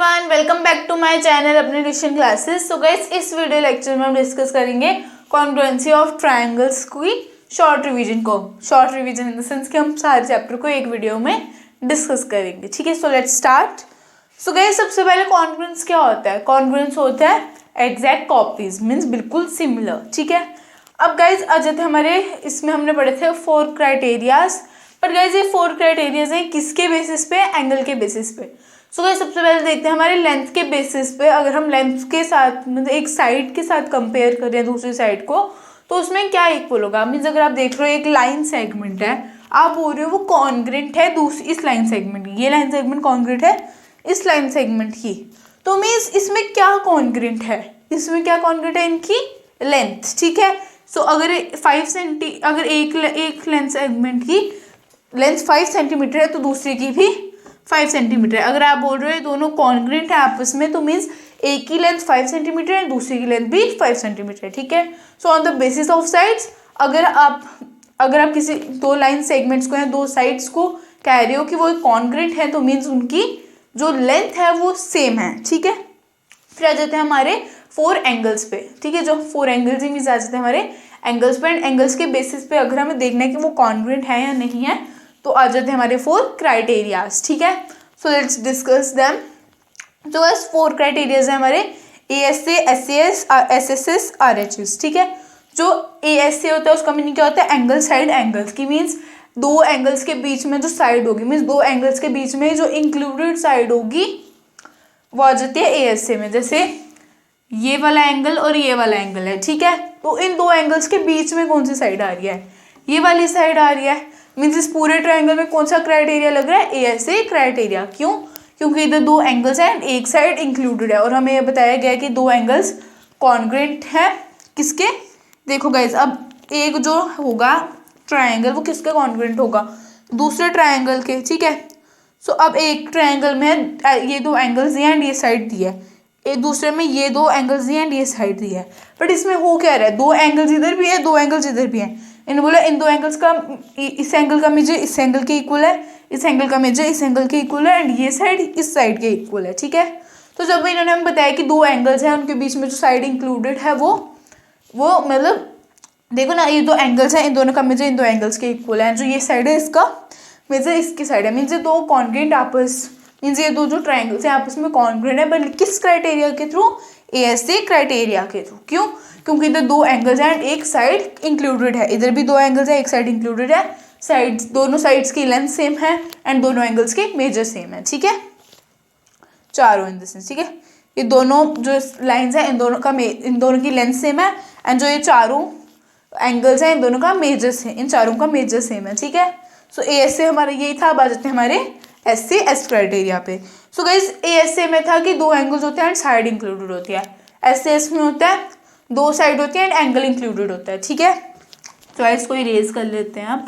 Everyone, welcome back to my channel अपने tuition classes. So guys, इस video lecture में हम डिस्कस करेंगे कॉन्ग्रुएंसी ऑफ ट्रायंगल्स की short revision in the sense कि हम सारे चैप्टर को एक वीडियो में डिस्कस करेंगे। ठीक है, so let's start. So guys, सबसे पहले कॉन्ग्रुएंस क्या होता है? कॉन्ग्रुएंस होता है एग्जैक्ट कॉपीज, मीन्स बिल्कुल सिमिलर। ठीक है, अब गाइज जैसे हमारे इसमें हमने पढ़े थे 4 क्राइटेरियाज, पर गाइज ये 4 क्राइटेरियाज हैं किसके बेसिस पे? एंगल के बेसिस पे। सो गाइस, सबसे पहले देखते हैं हमारे लेंथ के बेसिस पे। अगर हम लेंथ के साथ मतलब एक साइड के साथ कंपेयर करें दूसरी साइड को, तो उसमें क्या इक्वल होगा? मीन्स अगर आप देख रहे हो एक लाइन सेगमेंट है, आप बोल रहे हो वो कॉन्ग्रुएंट है दूसरी इस लाइन सेगमेंट की, ये लाइन सेगमेंट कॉन्ग्रुएंट है इस लाइन सेगमेंट की, तो मीन्स इसमें क्या कॉन्ग्रुएंट है? इसमें क्या कॉन्ग्रुएंट है? इनकी लेंथ। ठीक है, सो अगर अगर एक लेंथ सेगमेंट की लेंथ 5 सेंटीमीटर है तो दूसरे की भी 5 सेंटीमीटर है। अगर आप बोल रहे हो दोनों कॉन्ग्रुएंट है आपस में, तो मीन्स एक की लेंथ 5 सेंटीमीटर है, दूसरी की लेंथ भी 5 सेंटीमीटर है। ठीक है, so on the basis of sides, अगर आप किसी दो लाइन सेगमेंट्स को या दो साइड्स को कह रहे हो कि वो कॉन्ग्रुएंट है, तो मीन्स उनकी जो लेंथ है वो सेम है। ठीक है, फिर आ जाते हैं हमारे 4 एंगल्स पे। ठीक है, जो 4 एंगल्स ही मीन्स आ जाते हैं हमारे एंगल्स पे, एंड एंगल्स के बेसिस पे अगर हमें देखना है कि वो कॉन्ग्रुएंट है या नहीं है, तो आ जाते हैं हमारे 4 क्राइटेरियाज। ठीक है, सो लेट्स डिस्कस देम। जो बस 4 क्राइटेरियाज है हमारे ASA, SAS, SSS, RHS। ठीक है, जो ASA होता है उसका मीनिंग क्या होता है? एंगल साइड एंगल्स की, मीन्स दो एंगल्स के बीच में जो साइड होगी, मीन्स दो एंगल्स के बीच में जो इंक्लूडेड साइड होगी वो आ जाती है ASA में। जैसे ये वाला एंगल और ये वाला एंगल है। ठीक है, तो इन दो एंगल्स के बीच में कौन सी साइड आ रही है? ये वाली साइड आ रही है। मीन्स इस पूरे ट्रायंगल में कौन सा क्राइटेरिया लग रहा है? ASA criteria. क्यों? क्योंकि इधर दो एंगल्स हैं, एक साइड इंक्लूडेड है, और हमें ये बताया गया है कि दो एंगल्स कॉन्ग्रुएंट है किसके? देखो गाइज, अब एक जो होगा ट्रायंगल वो किसके कॉन्ग्रुएंट होगा? दूसरे ट्रायंगल के। ठीक है, सो अब एक ट्रायंगल में ये दो एंगल्स दिए एंड ये साइड दी है, एक दूसरे में ये दो एंगल्स दिए एंड ये साइड दी है, बट इसमें हो क्या रहा है? दो एंगल्स इधर भी है, दो एंगल्स इधर भी हैं। इन्होंने बोला इन दो एंगल्स का, इस एंगल का मेजर इस एंगल के इक्वल है, इस एंगल का मेजर इस एंगल के इक्वल है, एंड ये साइड इस साइड के इक्वल है। ठीक है, तो जब इन्होंने हमें बताया कि दो एंगल्स हैं, उनके बीच में जो साइड इंक्लूडेड है वो मतलब देखो ना, ये दो एंगल्स हैं, इन दोनों का मेजर इन दो एंगल्स के इक्वल है, जो ये साइड है इसका मेजर इसकी साइड है। मीन्स ये दो कॉन्ग्रुएंट आपस मीन्स ये दो जो ट्रायंगल्स हैं आपस में कॉन्ग्रुएंट है, बट किस क्राइटेरिया के थ्रू? ASA क्राइटेरिया के थ्रू। क्यों? क्योंकि इधर दो एंगल्स हैं एंड एक साइड इंक्लूडेड है, इधर भी दो एंगल्स है, एक साइड इंक्लूडेड है, साइड्स दोनों साइड्स की लेंथ सेम है एंड दोनों एंगल्स के मेजर सेम है। ठीक है, चारों इन द सेंस। ठीक है, ये दोनों जो लाइन्स हैं इन दोनों की लेंथ सेम है, एंड जो ये चारों एंगल्स हैं इन दोनों का मेजर सेम, इन चारों का मेजर सेम है। ठीक है, सो ASA हमारे यही था। अब आ जाते हैं हमारे SAS क्राइटेरिया पे। सो गाइस, ASA में था कि दो एंगल्स होते हैं एंड साइड इंक्लूडेड होती है। SAS में होता है दो साइड होती है एंड एंगल इंक्लूडेड होता है। ठीक है, तो इसको इरेज कर लेते हैं आप।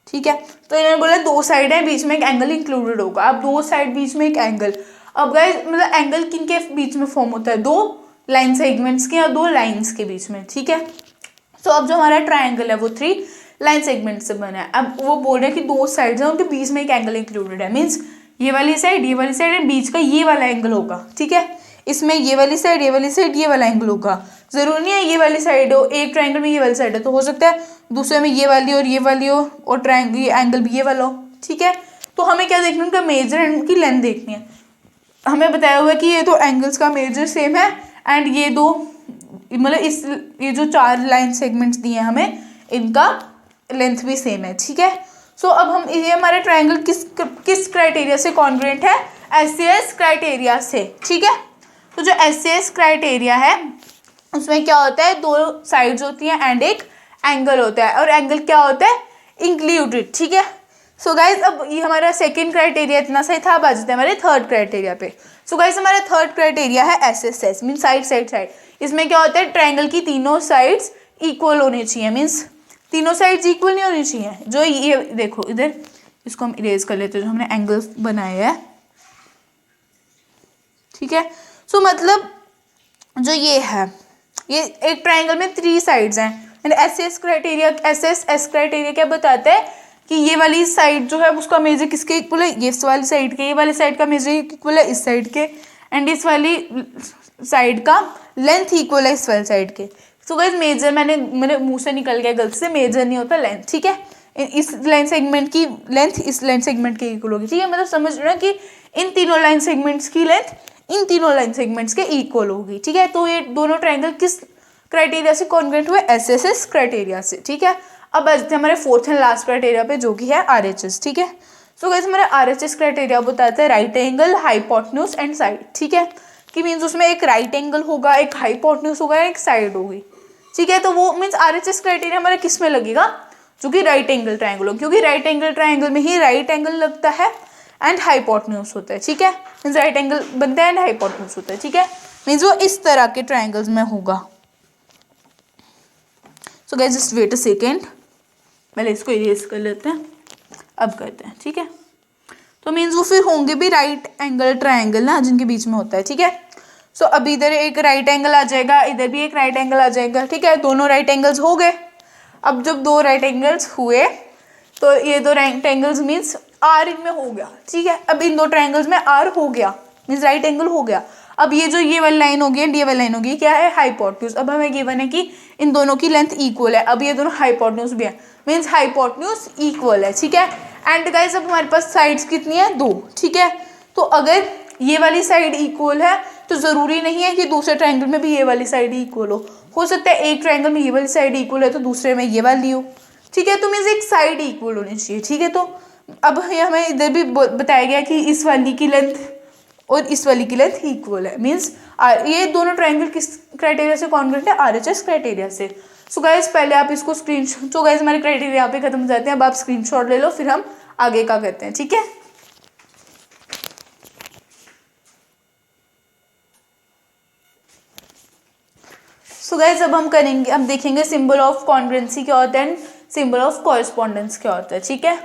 ठीक है, तो इन्होंने बोला दो साइड है, बीच में एक एंगल इंक्लूडेड होगा। अब दो साइड बीच में एक एंगल, अब गाइस मतलब एंगल किन के बीच में फॉर्म होता है? दो लाइन सेगमेंट्स के या दो लाइंस के बीच में। ठीक है, सो अब जो हमारा ट्रायंगल है वो 3 लाइन सेगमेंट से बना है। अब वो बोल रहे हैं कि दो साइड्स हैं, उनके बीच में एक एंगल इंक्लूडेड है, मीन्स ये वाली साइड एंड बीच का ये वाला एंगल होगा। ठीक है, इसमें ये वाली साइड ये वाला एंगल होगा। जरूरी नहीं है ये वाली साइड हो, एक ट्रायंगल में ये वाली साइड है तो हो सकता है दूसरे में ये वाली हो और ट्रायंगल ये एंगल भी ये वाला हो। ठीक है, तो हमें क्या देखना है? उनका मेजर एंड उनकी लेंथ देखनी है। हमें बताया हुआ है कि ये दो एंगल्स का मेजर सेम है एंड ये दो मतलब ये जो 4 लाइन सेगमेंट्स दिए हैं हमें, इनका लेंथ भी सेम है। ठीक है, सो अब हम ये हमारे ट्रायंगल किस क्राइटेरिया से कॉन्ग्रुएंट है? SAS क्राइटेरिया से। ठीक है, तो जो SAS क्राइटेरिया है उसमें क्या होता है? दो साइड्स होती हैं एंड एक एंगल होता है, और एंगल क्या होता है? इंक्लूडेड। ठीक है, सो गाइज अब ये हमारा सेकंड क्राइटेरिया इतना सही था। अब आ जाते हैं हमारे थर्ड क्राइटेरिया पे। सो गाइज हमारा थर्ड क्राइटेरिया है SSS, मीन साइड। इसमें क्या होता है? ट्रायंगल की तीनों साइड्स इक्वल होनी चाहिए, मीन्स तीनों साइड्स इक्वल नहीं होनी चाहिए। जो ये देखो इधर, इसको हम इरेज कर लेते हैं, जो हमने एंगल बनाया है। ठीक है, सो मतलब जो ये है, ये एक ट्रायंगल में 3 साइड्स हैं, एंड एस क्राइटेरिया क्या बताता है कि ये वाली साइड जो है उसका मेजर किसके इक्वल है, ये इस वाली साइड के, ये वाली साइड का मेजर इक्वल है इस साइड के, एंड इस वाली साइड का लेंथ इक्वल है इस वाली साइड के। सो गाइस मेजर मेरे मुंह से निकल गया गलती से, मेजर नहीं होता लेंथ, ठीक है। इस लाइन सेगमेंट की लेंथ इस लाइन सेगमेंट के इक्वल होगी, ठीक है। मतलब समझ रहे हो कि इन तीनों लाइन सेगमेंट्स की लेंथ इन तीनों लाइन सेगमेंट्स के इक्वल होगी, ठीक है। तो ये दोनों ट्रायंगल किस क्राइटेरिया से कॉन्ग्रुएंट हुए, एस क्राइटेरिया से, ठीक है। अब बचते हमारे फोर्थ एंड लास्ट क्राइटेरिया पे जो कि है RHS, ठीक है। सो गाइस हमारे RHS क्राइटेरिया बताता है right angle, hypotenuse and side, ठीक है। कि मीन्स उसमें एक राइट एंगल होगा, एक हाइपोटेन्यूज होगा, एक साइड होगी, ठीक है। तो वो मीन्स RHS क्राइटेरिया हमारा किस में लगेगा, जो कि राइट एंगल ट्रायंगल हो, क्योंकि राइट एंगल ट्रायंगल में ही राइट एंगल लगता है एंड हाइपोटेन्यूज होता है, ठीक है। मीन्स राइट एंगल बनता है एंड हाइपोटेन्यूज होता है, ठीक है। मीन्स वो इस तरह के ट्रायंगल्स में होगा। So guys just wait a second, पहले इसको इरेज कर लेते हैं, अब करते हैं, ठीक है। तो मीन्स वो फिर होंगे भी राइट एंगल ट्रायंगल ना, जिनके बीच में होता है, ठीक है। सो अब इधर एक राइट एंगल आ जाएगा, इधर भी एक राइट एंगल आ जाएगा, ठीक है। दोनों राइट एंगल्स हो गए। अब जब दो राइट एंगल्स हुए तो ये दो राइट एंगल्स मीन्स R इनमें हो गया, ठीक है। अब इन दो ट्रायंगल्स में R हो गया मीन्स राइट एंगल हो गया। अब ये जो ये वाली लाइन होगी एंड ये वाली लाइन होगी, क्या है, हाइपोटेन्यूज। अब हमें गिवन है कि इन दोनों की लेंथ इक्वल है, अब ये दोनों हाइपोटेन्यूज भी है मीन्स हाइपोटेन्यूज इक्वल है, ठीक है। एंड गाइस अब हमारे पास साइड्स कितनी है, 2, ठीक है। तो अगर ये वाली साइड इक्वल है तो जरूरी नहीं है कि दूसरे ट्रायंगल में भी ये वाली साइड इक्वल हो सकता है एक ट्रायंगल में ये वाली साइड इक्वल है तो दूसरे में ये वाली हो, ठीक है। तो मीन्स एक साइड इक्वल होनी चाहिए, ठीक है। तो अब हमें इधर भी बताया गया कि इस वाली की लेंथ और इस वाली की लेंथ इक्वल है, मीन्स ये दोनों ट्रायंगल किस क्राइटेरिया से कॉन्ग्रुएंट है, RHS क्राइटेरिया से। सो गाइस पहले आप इसको स्क्रीनशॉट, तो गाइस हमारे क्राइटेरिया यहाँ पे खत्म हो जाते हैं, अब आप स्क्रीनशॉट ले लो, फिर हम आगे का करते हैं, ठीक है। सो गाइस अब हम करेंगे, अब देखेंगे सिंबल ऑफ कॉन्ग्रुएंसी क्या होता है एंड सिंबल ऑफ कॉरेस्पॉन्डेंस क्या होता है, ठीक है।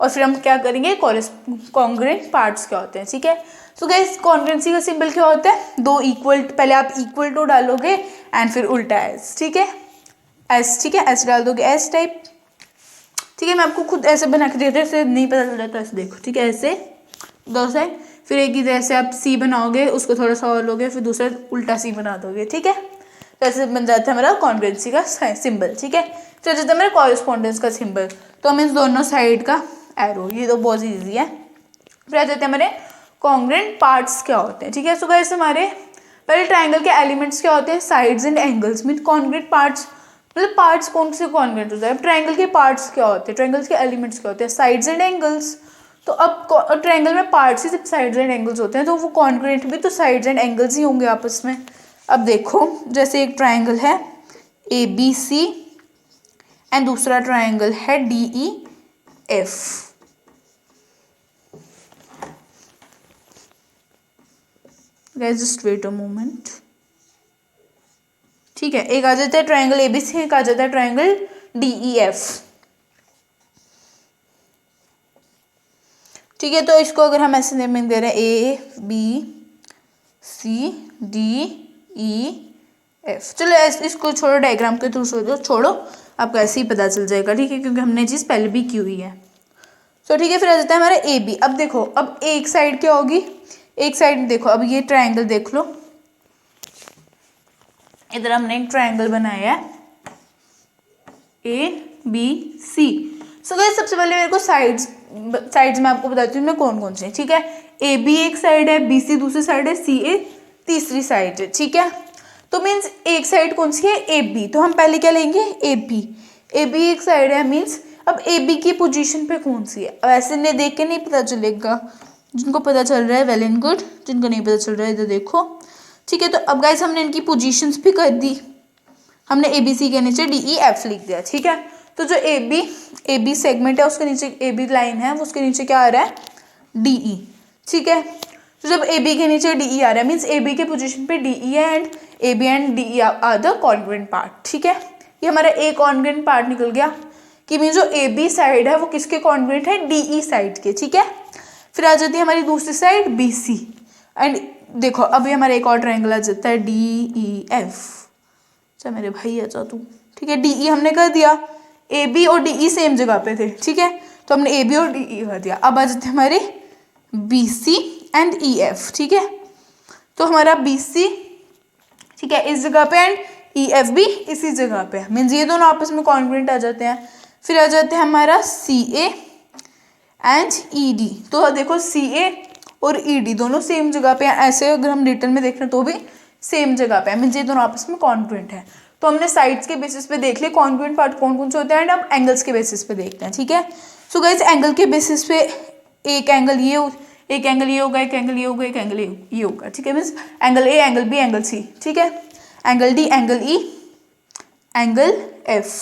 और फिर हम क्या करेंगे, कॉन्ग्रुएंट पार्ट्स क्या होते हैं, ठीक है। सो गाइस कॉन्ग्रुएंसी का सिंबल क्या होता है, दो इक्वल, पहले आप इक्वल टू डालोगे एंड फिर उल्टा एस, ठीक है, एस, ठीक है, एस डाल दोगे एस टाइप, ठीक है। मैं आपको खुद ऐसे बना के देते ऐसे नहीं पता चल जाता, ऐसे देखो, ठीक है, ऐसे दो साइड, फिर एक ही जैसे आप सी बनाओगे उसको थोड़ा सा और लोगे, फिर दूसरा उल्टा सी बना दोगे, ठीक है। तो ऐसे बन जाता है हमारा कॉन्ग्रुएंसी का सिंबल, ठीक है। फिर जाता है हमारा कॉरेस्पॉन्डेंस का सिंबल, तो मीन्स दोनों साइड का एरो, ये तो बहुत ईजी है। फिर आ जाते हैं हमारे कॉन्ग्रुएंट पार्ट्स क्या होते हैं, ठीक है। सो गाइस हमारे पहले ट्रायंगल के एलिमेंट्स क्या होते हैं, sides and angles. Mean congruent parts मतलब पार्ट्स कौन से कॉन्ग्रुएंट होता है, ट्रायंगल के पार्ट्स क्या होते हैं, ट्रायंगल्स के एलिमेंट्स क्या होते हैं, साइड्स एंड एंगल्स। तो अब ट्रायंगल में पार्ट्स ही सिर्फ साइड्स एंड एंगल्स होते हैं, तो वो कॉन्ग्रुएंट भी तो साइड्स एंड एंगल्स ही होंगे आपस में। अब देखो जैसे एक ट्रायंगल है ABC एंड दूसरा ट्रायंगल है DEF। Guys just wait a moment, ठीक है। एक आ जाता है ट्रायंगल ABC, एक आ जाता है ट्रायंगल DEF, ठीक है। तो इसको अगर हम ऐसे नेमिंग दे रहे हैं ABCDEF, चलो इसको छोड़ो, डायग्राम के थ्रू छोड़ो, आपको ऐसे ही पता चल जाएगा, ठीक है, क्योंकि हमने चीज़ पहले भी की हुई है। तो ठीक है, फिर आ जाता है हमारा AB। अब देखो, अब एक साइड क्या होगी, एक साइड देखो, अब ये ट्रायंगल देख लो, इधर हमने एक ट्रायंगल बनाया है ABC। सो गाइस सबसे पहले मेरे को साइड्स में आपको बताती हूँ मैं कौन कौन से, ठीक है। AB एक साइड है, BC दूसरी साइड है, CA तीसरी साइड है, ठीक है। तो मीन्स एक साइड कौन सी है, AB, तो हम पहले क्या लेंगे, AB एक साइड है, मीन्स अब AB की पोजीशन पे कौन सी है, अब ऐसे नहीं देख के नहीं पता चलेगा, जिनको पता चल रहा है वेल एंड गुड, जिनको नहीं पता चल रहा है इधर देखो, ठीक है। तो अब गाइस हमने इनकी पोजीशंस भी कर दी, हमने ABC के नीचे DEF लिख दिया, ठीक है। तो जो AB सेगमेंट है उसके नीचे AB लाइन है, उसके नीचे क्या आ रहा है, DE, ठीक है। तो जब AB के नीचे DE आ रहा है मीन्स AB के पोजीशन पे DE है and AB and DE are the congruent part, ठीक है। ये हमारा एक कॉन्ग्रुएंट पार्ट निकल गया कि मीन्स जो AB साइड है वो किसके कॉन्ग्रुएंट है, DE साइड के, ठीक है। फिर आ जाती है हमारी दूसरी साइड BC एंड देखो अभी हमारा एक और ट्रायंगल आ जाता है DEF। अच्छा मेरे भाई आ जा तू, ठीक है, DE हमने कर दिया, AB और DE सेम जगह पे थे, ठीक है, तो हमने AB और DE कर दिया। अब आ जाते हैं हमारे BC एंड EF, ठीक है, तो हमारा BC, ठीक है, इस जगह पे एंड EF भी इसी जगह पे, मीन्स ये दोनों आपस में कॉन्ग्रुएंट आ जाते हैं। फिर आ जाते हैं हमारा CA एंड ED, तो देखो CA और ED दोनों सेम जगह पे हैं, ऐसे अगर हम रिटर्न में देख रहे हैं तो भी सेम जगह पे है, मीन्स ये दोनों आपस में कॉन्ग्रुएंट है। तो हमने साइड्स के बेसिस पे देख लिया कॉन्ग्रुएंट पार्ट कौन कौन से होते हैं, एंड अब एंगल्स के बेसिस पे देखते हैं, ठीक है। सो गाइस एंगल के बेसिस पे एक एंगल ये, एक एंगल ये होगा, एक एंगल ये होगा, एक एंगल ये होगा, ठीक है, means angle A, angle B, angle C, ठीक है, angle D, angle E, angle F,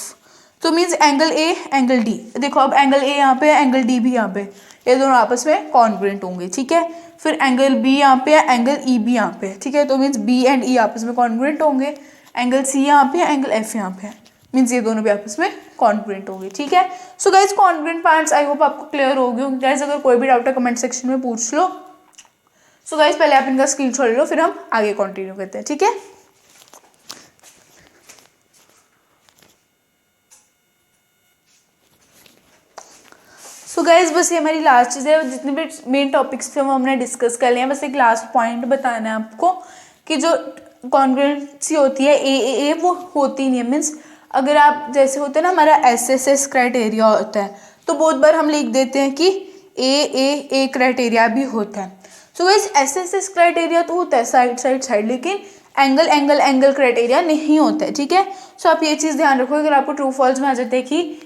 तो means angle A, angle D, देखो अब एंगल A यहाँ पे है, एंगल D भी यहाँ पे, ये दोनों आपस में कॉन्ग्रुएंट होंगे, ठीक है। फिर एंगल B यहाँ पे है, एंगल E भी यहाँ पे है, ठीक है, तो मीन्स B एंड E आपस में कॉन्ग्रुएंट होंगे। एंगल C यहाँ पे है, एंगल F यहाँ पे है, मीन्स ये दोनों भी आपस में कॉन्ग्रुएंट होंगे, ठीक है। So guys congruent parts I hope आपको क्लियर हो गए होंगे गाइज, अगर कोई भी डाउट है कमेंट सेक्शन में पूछ लो। सो गाइज पहले आप इनका स्क्रीनशॉट ले लो, फिर हम आगे कंटिन्यू करते हैं, ठीक है। सो गाइज बस ये हमारी लास्ट चीज़ है, जितने भी मेन टॉपिक्स थे वो हमने डिस्कस कर लिया हैं। बस एक लास्ट पॉइंट बताना है आपको कि जो कॉन्ग्रुएंसी होती है AAA वो होती नहीं है, मीन्स अगर आप जैसे होते हैं ना हमारा SSS क्राइटेरिया होता है, तो बहुत बार हम लिख देते हैं कि AAA क्राइटेरिया भी होता है। सो गाइज SSS क्राइटेरिया तो होता है साइड साइड साइड, लेकिन एंगल एंगल एंगल क्राइटेरिया नहीं होता है, ठीक है। सो आप ये चीज़ ध्यान रखो, अगर आपको ट्रू फॉल्स में आ जाते हैं कि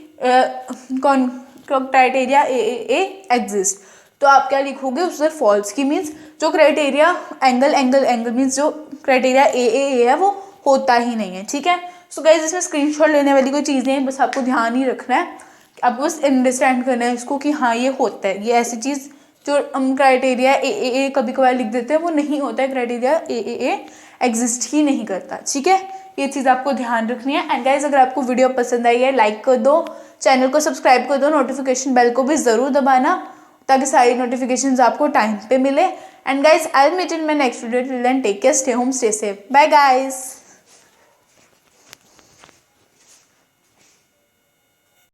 क्राइटेरिया AAA एग्जिस्ट, तो आप क्या लिखोगे उस पर फॉल्स की, मीन्स जो criteria angle angle angle means जो क्राइटेरिया AAA है वो होता ही नहीं है, ठीक है। सो गाइस इसमें स्क्रीनशॉट लेने वाली कोई चीज़ नहीं है, बस आपको ध्यान ही रखना है, आपको बस अंडरस्टैंड करना है इसको कि हाँ ये होता है, ये ऐसी चीज़ जो हम क्राइटेरिया AAA कभी कभार लिख देते हैं वो नहीं होता है, क्राइटेरिया AAA एग्जिस्ट ही नहीं करता, ठीक है, ये चीज़ आपको ध्यान रखनी है। एंड गाइज अगर आपको वीडियो पसंद आई है लाइक कर दो, चैनल को सब्सक्राइब कर दो, नोटिफिकेशन बेल को भी ज़रूर दबाना ताकि सारी नोटिफिकेशंस आपको टाइम पे मिले। And guys I will meet in my next video, till then take care, stay home, stay safe, bye guys.